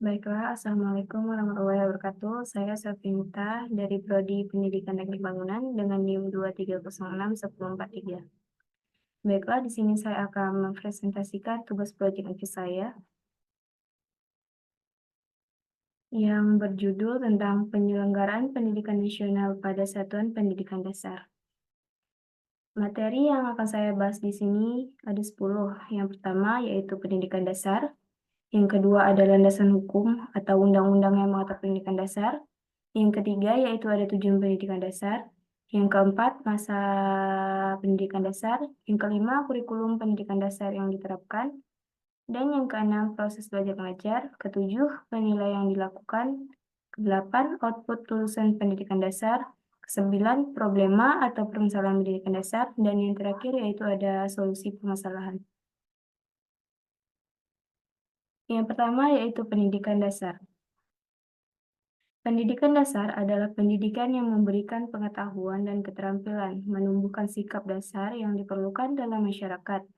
Baiklah, Assalamualaikum warahmatullahi wabarakatuh. Saya Safinta dari Prodi Pendidikan Teknik Bangunan dengan NIM 2306143. Baiklah, di sini saya akan mempresentasikan tugas proyek akhir saya yang berjudul tentang penyelenggaraan pendidikan nasional pada satuan pendidikan dasar. Materi yang akan saya bahas di sini ada 10. Yang pertama yaitu pendidikan dasar, yang kedua ada landasan hukum atau undang-undang yang mengatur pendidikan dasar. Yang ketiga yaitu ada tujuan pendidikan dasar. Yang keempat masa pendidikan dasar. Yang kelima kurikulum pendidikan dasar yang diterapkan. Dan yang keenam proses belajar mengajar. Ketujuh penilaian yang dilakukan. Kedelapan output lulusan pendidikan dasar. Kesembilan problema atau permasalahan pendidikan dasar. Dan yang terakhir yaitu ada solusi permasalahan. Yang pertama yaitu pendidikan dasar. Pendidikan dasar adalah pendidikan yang memberikan pengetahuan dan keterampilan, menumbuhkan sikap dasar yang diperlukan dalam masyarakat,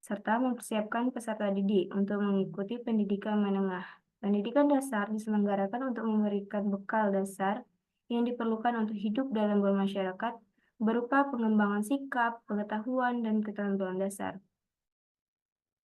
serta mempersiapkan peserta didik untuk mengikuti pendidikan menengah. Pendidikan dasar diselenggarakan untuk memberikan bekal dasar yang diperlukan untuk hidup dalam bermasyarakat, berupa pengembangan sikap, pengetahuan, dan keterampilan dasar.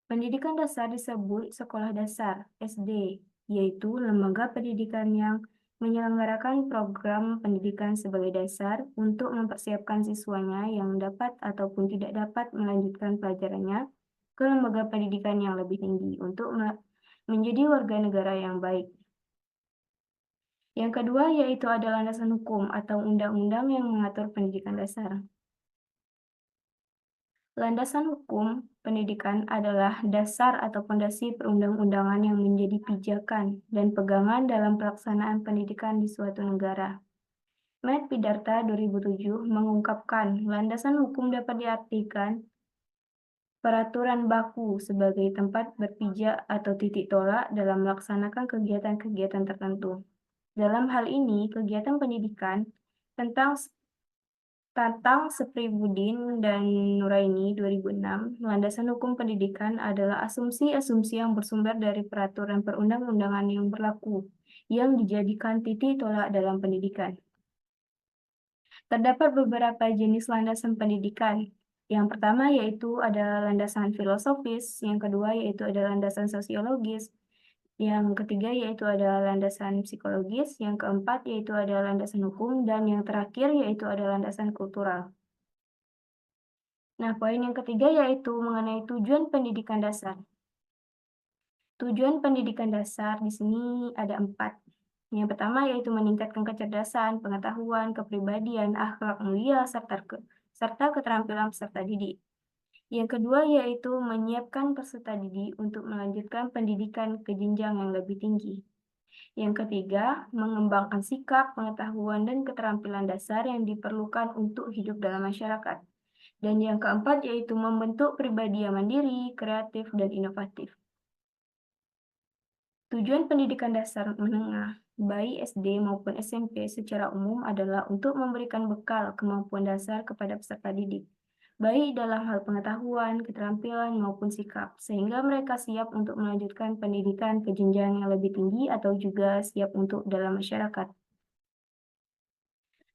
Pendidikan dasar disebut sekolah dasar, SD, yaitu lembaga pendidikan yang menyelenggarakan program pendidikan sebagai dasar untuk mempersiapkan siswanya yang dapat ataupun tidak dapat melanjutkan pelajarannya ke lembaga pendidikan yang lebih tinggi untuk menjadi warga negara yang baik. Yang kedua yaitu ada landasan hukum atau undang-undang yang mengatur pendidikan dasar. Landasan hukum pendidikan adalah dasar atau fondasi perundang-undangan yang menjadi pijakan dan pegangan dalam pelaksanaan pendidikan di suatu negara. Matt Pidarta 2007 mengungkapkan landasan hukum dapat diartikan peraturan baku sebagai tempat berpijak atau titik tolak dalam melaksanakan kegiatan-kegiatan tertentu. Dalam hal ini, kegiatan pendidikan tentang Sepribudin dan Nuraini 2006, landasan hukum pendidikan adalah asumsi-asumsi yang bersumber dari peraturan perundang-undangan yang berlaku, yang dijadikan titik tolak dalam pendidikan. Terdapat beberapa jenis landasan pendidikan. Yang pertama yaitu ada landasan filosofis, yang kedua yaitu ada landasan sosiologis, yang ketiga yaitu ada landasan psikologis, yang keempat yaitu ada landasan hukum, dan yang terakhir yaitu ada landasan kultural. Nah, poin yang ketiga yaitu mengenai tujuan pendidikan dasar. Tujuan pendidikan dasar di sini ada 4. Yang pertama yaitu meningkatkan kecerdasan, pengetahuan, kepribadian, akhlak mulia, serta keterampilan peserta didik. Yang kedua yaitu menyiapkan peserta didik untuk melanjutkan pendidikan ke jenjang yang lebih tinggi. Yang ketiga, mengembangkan sikap, pengetahuan, dan keterampilan dasar yang diperlukan untuk hidup dalam masyarakat. Dan yang keempat yaitu membentuk pribadi yang mandiri, kreatif, dan inovatif. Tujuan pendidikan dasar menengah, baik SD maupun SMP secara umum adalah untuk memberikan bekal kemampuan dasar kepada peserta didik, baik dalam hal pengetahuan, keterampilan, maupun sikap, sehingga mereka siap untuk melanjutkan pendidikan ke jenjang yang lebih tinggi atau juga siap untuk dalam masyarakat.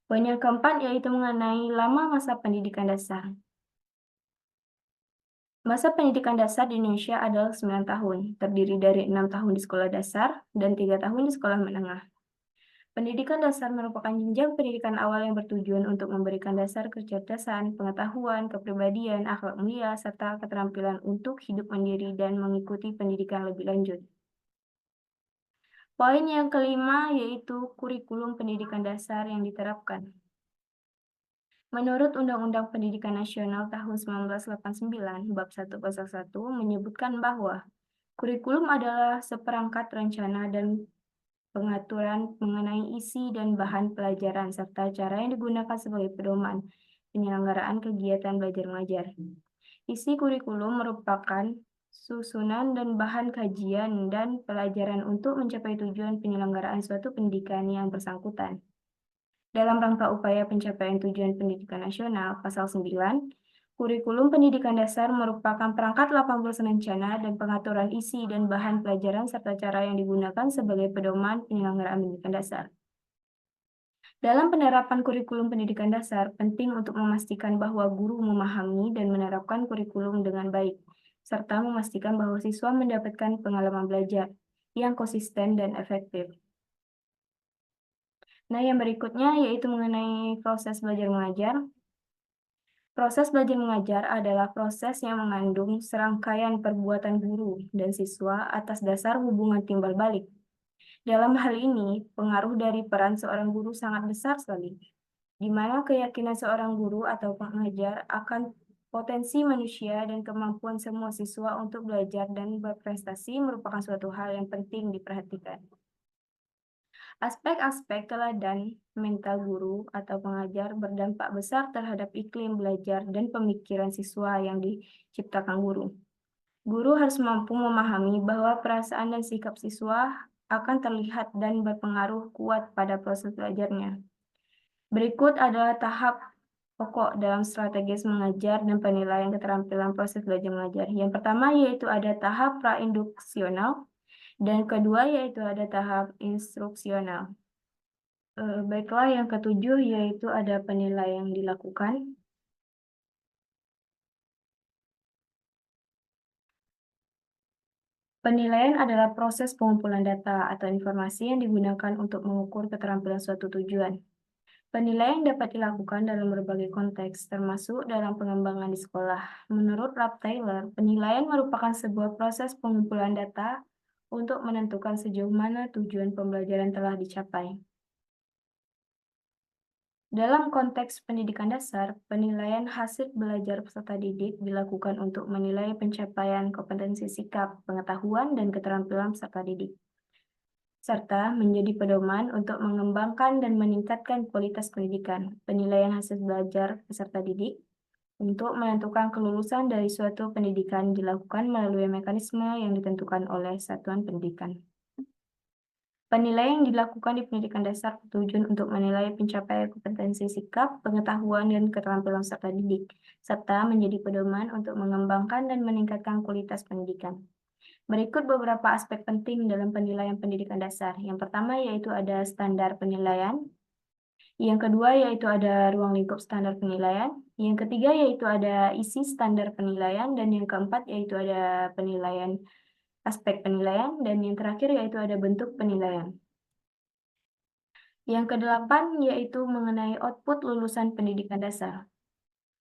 Poin yang keempat yaitu mengenai lama masa pendidikan dasar. Masa pendidikan dasar di Indonesia adalah 9 tahun, terdiri dari 6 tahun di sekolah dasar dan 3 tahun di sekolah menengah. Pendidikan dasar merupakan jenjang pendidikan awal yang bertujuan untuk memberikan dasar kecerdasan, pengetahuan, kepribadian, akhlak mulia, serta keterampilan untuk hidup mandiri dan mengikuti pendidikan lebih lanjut. Poin yang kelima yaitu kurikulum pendidikan dasar yang diterapkan. Menurut Undang-Undang Pendidikan Nasional tahun 1989, Bab 101 menyebutkan bahwa kurikulum adalah seperangkat rencana dan pengaturan mengenai isi dan bahan pelajaran serta cara yang digunakan sebagai pedoman penyelenggaraan kegiatan belajar mengajar. Isi kurikulum merupakan susunan dan bahan kajian dan pelajaran untuk mencapai tujuan penyelenggaraan suatu pendidikan yang bersangkutan. Dalam rangka upaya pencapaian tujuan pendidikan nasional, Pasal 9 Kurikulum pendidikan dasar merupakan perangkat 80 serencana dan pengaturan isi dan bahan pelajaran serta cara yang digunakan sebagai pedoman penyelenggaraan pendidikan dasar. Dalam penerapan kurikulum pendidikan dasar, penting untuk memastikan bahwa guru memahami dan menerapkan kurikulum dengan baik, serta memastikan bahwa siswa mendapatkan pengalaman belajar yang konsisten dan efektif. Nah, yang berikutnya yaitu mengenai proses belajar mengajar. Proses belajar mengajar adalah proses yang mengandung serangkaian perbuatan guru dan siswa atas dasar hubungan timbal balik. Dalam hal ini, pengaruh dari peran seorang guru sangat besar sekali, di mana keyakinan seorang guru atau pengajar akan potensi manusia dan kemampuan semua siswa untuk belajar dan berprestasi merupakan suatu hal yang penting diperhatikan. Aspek-aspek teladan mental guru atau pengajar berdampak besar terhadap iklim belajar dan pemikiran siswa yang diciptakan guru. Guru harus mampu memahami bahwa perasaan dan sikap siswa akan terlihat dan berpengaruh kuat pada proses belajarnya. Berikut adalah tahap pokok dalam strategis mengajar dan penilaian keterampilan proses belajar mengajar. Yang pertama yaitu ada tahap prainduksional, dan kedua yaitu ada tahap instruksional. Baiklah, yang ketujuh yaitu ada penilaian yang dilakukan. Penilaian adalah proses pengumpulan data atau informasi yang digunakan untuk mengukur keterampilan suatu tujuan. Penilaian dapat dilakukan dalam berbagai konteks, termasuk dalam pengembangan di sekolah. Menurut Ralph Taylor, penilaian merupakan sebuah proses pengumpulan data untuk menentukan sejauh mana tujuan pembelajaran telah dicapai. Dalam konteks pendidikan dasar, penilaian hasil belajar peserta didik dilakukan untuk menilai pencapaian kompetensi sikap, pengetahuan, dan keterampilan peserta didik, serta menjadi pedoman untuk mengembangkan dan meningkatkan kualitas pendidikan. Penilaian hasil belajar peserta didik untuk menentukan kelulusan dari suatu pendidikan dilakukan melalui mekanisme yang ditentukan oleh satuan pendidikan. Penilaian yang dilakukan di pendidikan dasar bertujuan untuk menilai pencapaian kompetensi sikap, pengetahuan, dan keterampilan peserta didik, serta menjadi pedoman untuk mengembangkan dan meningkatkan kualitas pendidikan. Berikut beberapa aspek penting dalam penilaian pendidikan dasar. Yang pertama yaitu ada standar penilaian. Yang kedua yaitu ada ruang lingkup standar penilaian. Yang ketiga yaitu ada isi standar penilaian. Dan yang keempat yaitu ada penilaian, aspek penilaian. Dan yang terakhir yaitu ada bentuk penilaian. Yang kedelapan yaitu mengenai output lulusan pendidikan dasar.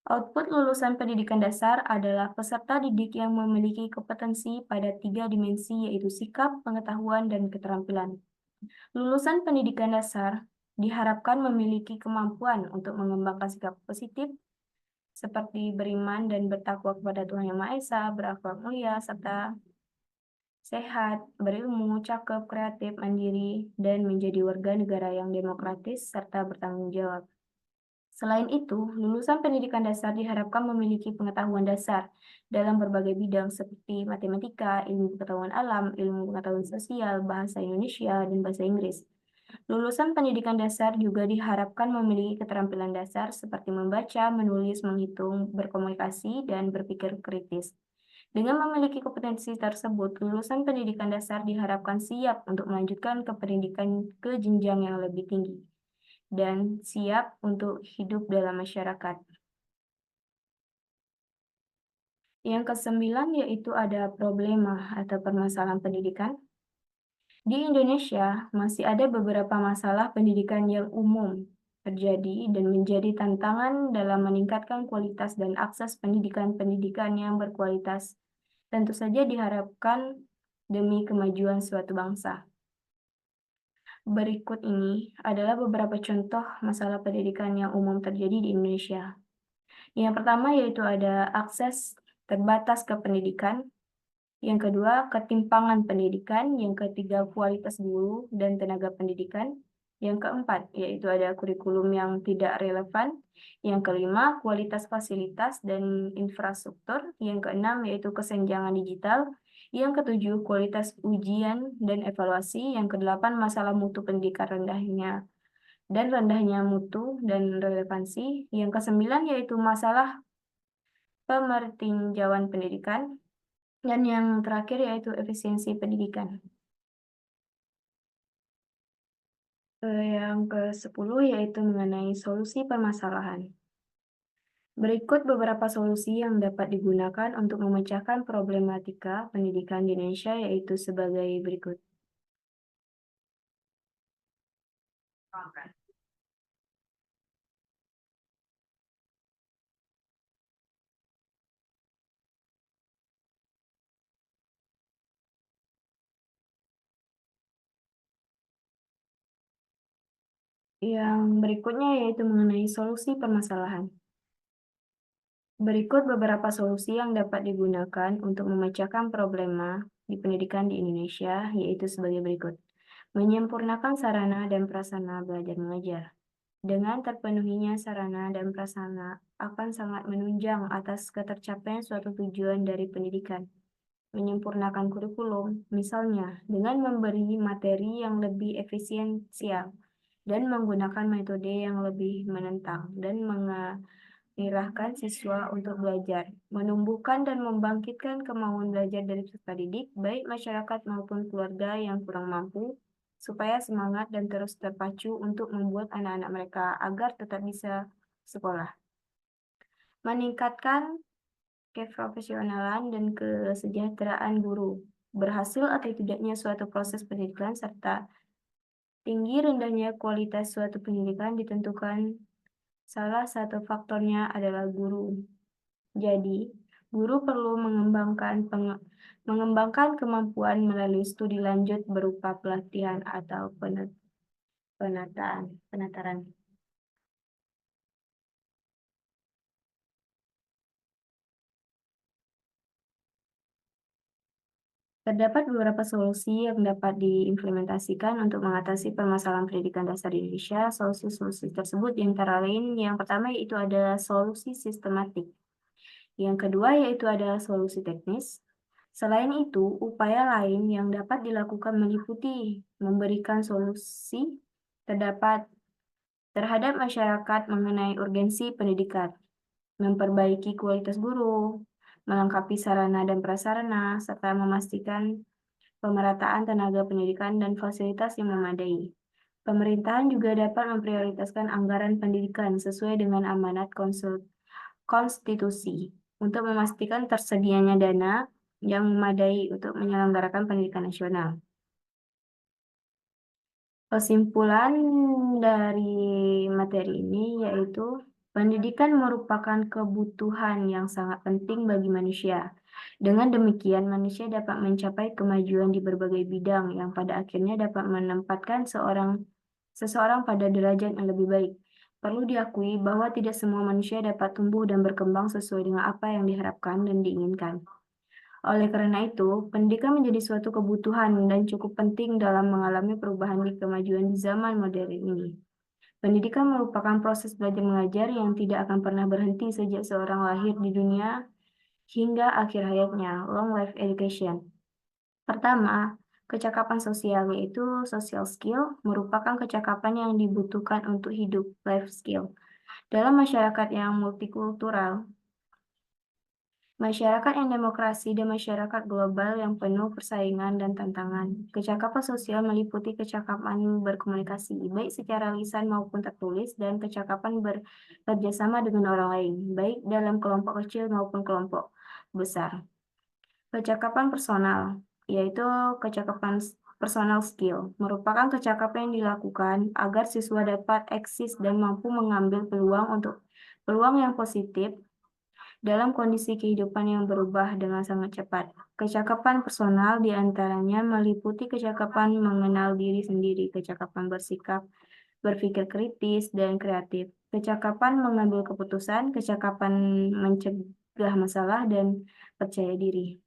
Output lulusan pendidikan dasar adalah peserta didik yang memiliki kompetensi pada 3 dimensi yaitu sikap, pengetahuan, dan keterampilan. Lulusan pendidikan dasar diharapkan memiliki kemampuan untuk mengembangkan sikap positif seperti beriman dan bertakwa kepada Tuhan Yang Maha Esa, berakhlak mulia, serta sehat, berilmu, cakep, kreatif, mandiri, dan menjadi warga negara yang demokratis serta bertanggung jawab. Selain itu, lulusan pendidikan dasar diharapkan memiliki pengetahuan dasar dalam berbagai bidang seperti matematika, ilmu pengetahuan alam, ilmu pengetahuan sosial, bahasa Indonesia, dan bahasa Inggris. Lulusan pendidikan dasar juga diharapkan memiliki keterampilan dasar seperti membaca, menulis, menghitung, berkomunikasi, dan berpikir kritis. Dengan memiliki kompetensi tersebut, lulusan pendidikan dasar diharapkan siap untuk melanjutkan ke pendidikan ke jenjang yang lebih tinggi dan siap untuk hidup dalam masyarakat. Yang kesembilan yaitu ada problema atau permasalahan pendidikan. Di Indonesia masih ada beberapa masalah pendidikan yang umum terjadi dan menjadi tantangan dalam meningkatkan kualitas dan akses pendidikan yang berkualitas. Tentu saja diharapkan demi kemajuan suatu bangsa. Berikut ini adalah beberapa contoh masalah pendidikan yang umum terjadi di Indonesia. Yang pertama yaitu ada akses terbatas ke pendidikan. Yang kedua, ketimpangan pendidikan. Yang ketiga, kualitas guru dan tenaga pendidikan. Yang keempat, yaitu ada kurikulum yang tidak relevan. Yang kelima, kualitas fasilitas dan infrastruktur. Yang keenam, yaitu kesenjangan digital. Yang ketujuh, kualitas ujian dan evaluasi. Yang kedelapan, masalah mutu pendidikan rendahnya mutu dan relevansi. Yang kesembilan, yaitu masalah pemertinjauan pendidikan, dan yang terakhir yaitu efisiensi pendidikan. Yang ke-10 yaitu mengenai solusi permasalahan. Berikut beberapa solusi yang dapat digunakan untuk memecahkan problematika pendidikan di Indonesia yaitu sebagai berikut. Yang berikutnya yaitu mengenai solusi permasalahan. Berikut beberapa solusi yang dapat digunakan untuk memecahkan problema di pendidikan di Indonesia, yaitu sebagai berikut. Menyempurnakan sarana dan prasarana belajar mengajar. Dengan terpenuhinya sarana dan prasarana akan sangat menunjang atas ketercapaian suatu tujuan dari pendidikan. Menyempurnakan kurikulum, misalnya dengan memberi materi yang lebih efisiensial dan menggunakan metode yang lebih menentang dan mengarahkan siswa untuk belajar, menumbuhkan dan membangkitkan kemauan belajar dari peserta didik, baik masyarakat maupun keluarga yang kurang mampu, supaya semangat dan terus terpacu untuk membuat anak-anak mereka agar tetap bisa sekolah. Meningkatkan keprofesionalan dan kesejahteraan guru, berhasil atau tidaknya suatu proses pendidikan serta tinggi rendahnya kualitas suatu pendidikan ditentukan salah satu faktornya adalah guru. Jadi, guru perlu mengembangkan kemampuan melalui studi lanjut berupa pelatihan atau penataran. Terdapat beberapa solusi yang dapat diimplementasikan untuk mengatasi permasalahan pendidikan dasar di Indonesia. Solusi-solusi tersebut antara lain yang pertama yaitu ada solusi sistematik. Yang kedua yaitu ada solusi teknis. Selain itu, upaya lain yang dapat dilakukan meliputi memberikan solusi terhadap masyarakat mengenai urgensi pendidikan, memperbaiki kualitas guru, melengkapi sarana dan prasarana, serta memastikan pemerataan tenaga pendidikan dan fasilitas yang memadai. Pemerintahan juga dapat memprioritaskan anggaran pendidikan sesuai dengan amanat konstitusi untuk memastikan tersedianya dana yang memadai untuk menyelenggarakan pendidikan nasional. Kesimpulan dari materi ini yaitu pendidikan merupakan kebutuhan yang sangat penting bagi manusia. Dengan demikian, manusia dapat mencapai kemajuan di berbagai bidang yang pada akhirnya dapat menempatkan seseorang pada derajat yang lebih baik. Perlu diakui bahwa tidak semua manusia dapat tumbuh dan berkembang sesuai dengan apa yang diharapkan dan diinginkan. Oleh karena itu, pendidikan menjadi suatu kebutuhan dan cukup penting dalam mengalami perubahan di kemajuan di zaman modern ini. Pendidikan merupakan proses belajar mengajar yang tidak akan pernah berhenti sejak seorang lahir di dunia hingga akhir hayatnya, long life education. Pertama, kecakapan sosial yaitu social skill merupakan kecakapan yang dibutuhkan untuk hidup, life skill. Dalam masyarakat yang multikultural, masyarakat yang demokrasi dan masyarakat global yang penuh persaingan dan tantangan. Kecakapan sosial meliputi kecakapan berkomunikasi, baik secara lisan maupun tertulis, dan kecakapan bekerjasama dengan orang lain, baik dalam kelompok kecil maupun kelompok besar. Kecakapan personal, yaitu kecakapan personal skill, merupakan kecakapan yang dilakukan agar siswa dapat eksis dan mampu mengambil peluang yang positif dalam kondisi kehidupan yang berubah dengan sangat cepat. Kecakapan personal diantaranya meliputi kecakapan mengenal diri sendiri, kecakapan bersikap, berpikir kritis, dan kreatif, kecakapan mengambil keputusan, kecakapan mencegah masalah, dan percaya diri.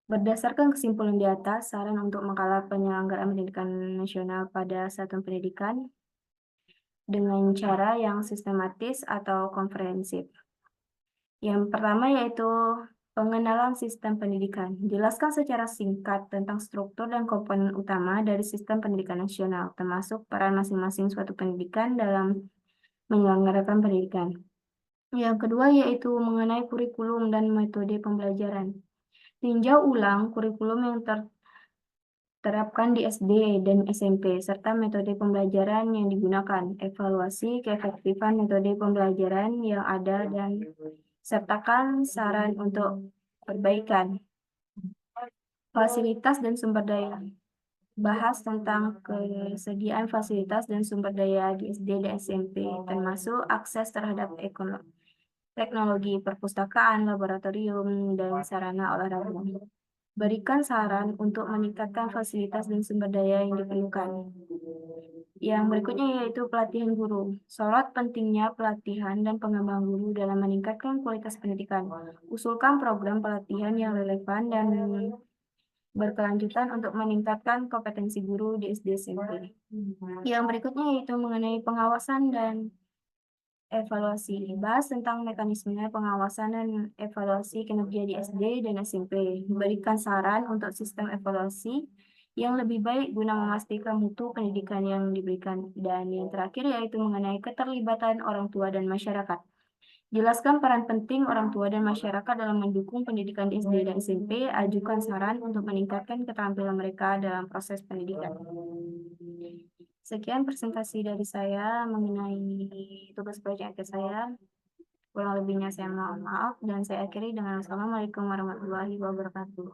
Berdasarkan kesimpulan di atas, saran untuk mengkawal penyelenggaraan pendidikan nasional pada satuan pendidikan dengan cara yang sistematis atau komprehensif. Yang pertama yaitu pengenalan sistem pendidikan. Jelaskan secara singkat tentang struktur dan komponen utama dari sistem pendidikan nasional, termasuk peran masing-masing suatu pendidikan dalam menyelenggarakan pendidikan. Yang kedua yaitu mengenai kurikulum dan metode pembelajaran. Tinjau ulang kurikulum yang terapkan di SD dan SMP, serta metode pembelajaran yang digunakan, evaluasi keefektifan metode pembelajaran yang ada, dan sertakan saran untuk perbaikan. Fasilitas dan sumber daya. Bahas tentang kesediaan fasilitas dan sumber daya di SD dan SMP, termasuk akses terhadap teknologi perpustakaan, laboratorium, dan sarana olahraga. Berikan saran untuk meningkatkan fasilitas dan sumber daya yang diperlukan. Yang berikutnya yaitu pelatihan guru. Sorot pentingnya pelatihan dan pengembangan guru dalam meningkatkan kualitas pendidikan. Usulkan program pelatihan yang relevan dan berkelanjutan untuk meningkatkan kompetensi guru di SD SMP. Yang berikutnya yaitu mengenai pengawasan dan evaluasi. Bahas tentang mekanisme pengawasan dan evaluasi kinerja di SD dan SMP. Berikan saran untuk sistem evaluasi yang lebih baik guna memastikan mutu pendidikan yang diberikan. Dan yang terakhir yaitu mengenai keterlibatan orang tua dan masyarakat. Jelaskan peran penting orang tua dan masyarakat dalam mendukung pendidikan di SD dan SMP. Ajukan saran untuk meningkatkan keterampilan mereka dalam proses pendidikan. Sekian presentasi dari saya mengenai tugas proyek saya. Kurang lebihnya saya mohon maaf dan saya akhiri dengan Assalamualaikum warahmatullahi wabarakatuh.